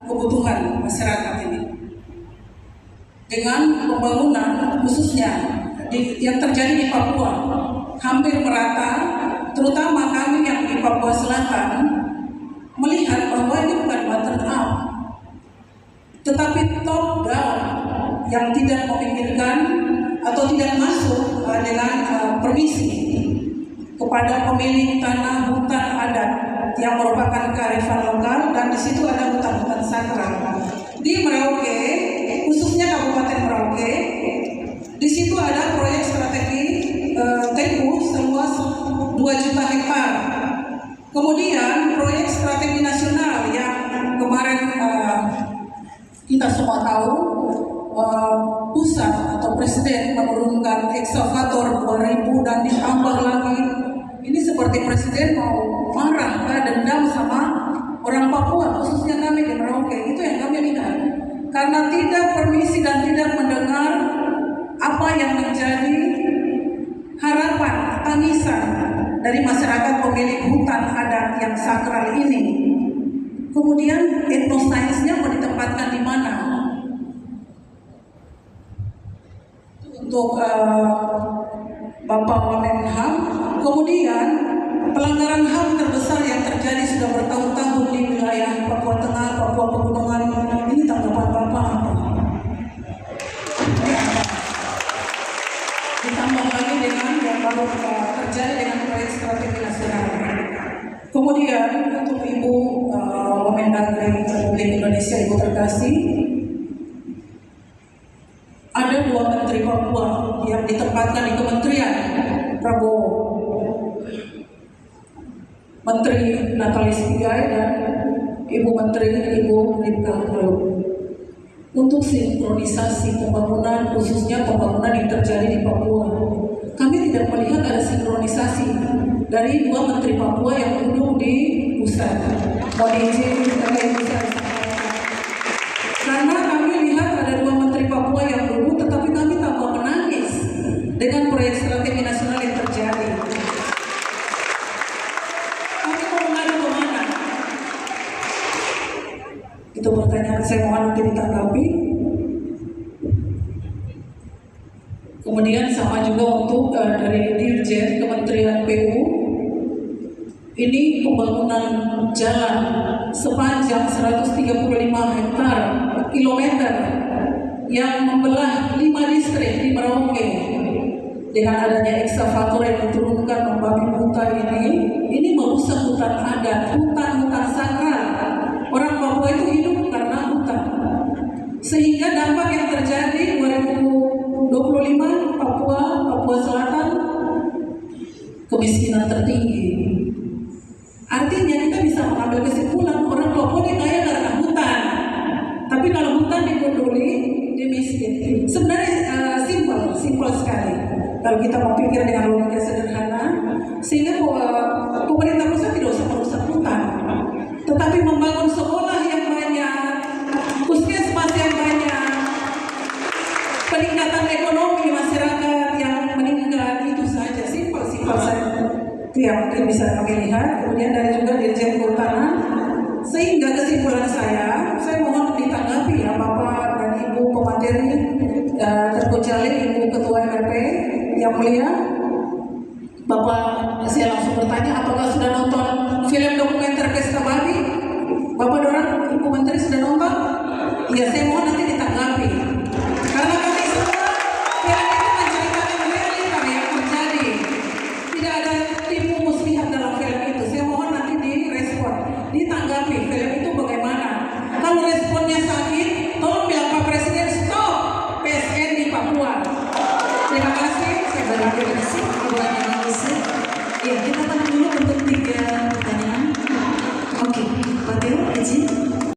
kebutuhan masyarakat ini. Dengan pembangunan khususnya yang terjadi di Papua hampir merata, terutama kami yang di Papua Selatan melihat bahwa ini bukan bottom up, tetapi top down yang tidak memikirkan atau tidak masuk dengan permisi kepada pemilik tanah hutan adat yang merupakan kearifan lokal, dan di situ ada hutan-hutan sakral di Merauke, khususnya Kabupaten Merauke. Di situ ada proyek strategi TEKU seluas 2 juta hektar. Kemudian proyek strategi nasional yang kemarin kita semua tahu, pusat atau presiden menurunkan ekskavator 2000 dan ditambah lagi. Ini seperti presiden mau marah, dendam sama orang Papua, khususnya kami di Merauke. Itu yang kami lihat, karena tidak permisi dan tidak mendengar apa yang menjadi harapan, tangisan dari masyarakat pemilik hutan adat yang sakral ini. Kemudian etnosainsnya mau ditempatkan di mana? Untuk Bapak Wamenhan. Kemudian pelanggaran HAM terbesar yang terjadi sudah bertahun-tahun di wilayah Papua Tengah, Papua Pegunungan. Ini tanggapan Bapak apa? Ditambah lagi dengan yang baru terjadi dengan proyek strategi nasional. Kemudian untuk Ibu Wamendagri Republik Indonesia, Ibu terkasih, ada 2 menteri Papua yang ditempatkan di Kementerian Prabowo, Menteri Natalis Pigai dan Ibu Menteri Ibu Rita Lalu, untuk sinkronisasi pembangunan, khususnya pembangunan yang terjadi di Papua. Kami tidak melihat ada sinkronisasi dari 2 menteri Papua yang duduk di pusat. Mohon izin karena kami lihat ada 2 menteri Papua yang duduk, tetapi kami tambah menangis dengan proyek strategi nasional yang terjadi. Kami mau mengadu kemana? Itu pertanyaan saya, mohon nanti ditanggapi. Kemudian sama juga untuk dari Dirjen Kementerian PU, ini pembangunan jalan sepanjang 135 hektar kilometer yang membelah 5 distrik di Merauke. Dengan adanya ekskavator yang diturunkan membabi buta ini merusak hutan adat, hutan-hutan sakral. Orang Papua itu hidup karena hutan. Sehingga dampak yang terjadi 2025 Papua Selatan, kemiskinan tertinggi. Artinya kita bisa mengambil kesimpulan orang Papua ini kaya karena hutan. Tapi kalau hutan digunduli, dia miskin. Sebenarnya simpel sekali. Kalau kita berpikir dengan logika sederhana, sehingga pemerintah pusat tidak usah merusak hutan, tetapi membangun sekolah yang banyak, puskesmas yang banyak, peningkatan ekonomi masyarakat yang meningkat, itu saja. Simpel saja. Itu yang mungkin bisa kami lihat. Kemudian dari juga Dirjen Kehutanan, sehingga kesimpulan saya mohon ditanggapi ya Bapak dan Ibu pemateri, terkecuali Ibu Ketua MRP yang mulia. Bapak, saya langsung bertanya, apakah sudah nonton film dokumenter Pesta Babi? Bapak Dorang, Ibu Menteri sudah nonton? Ya, saya mohon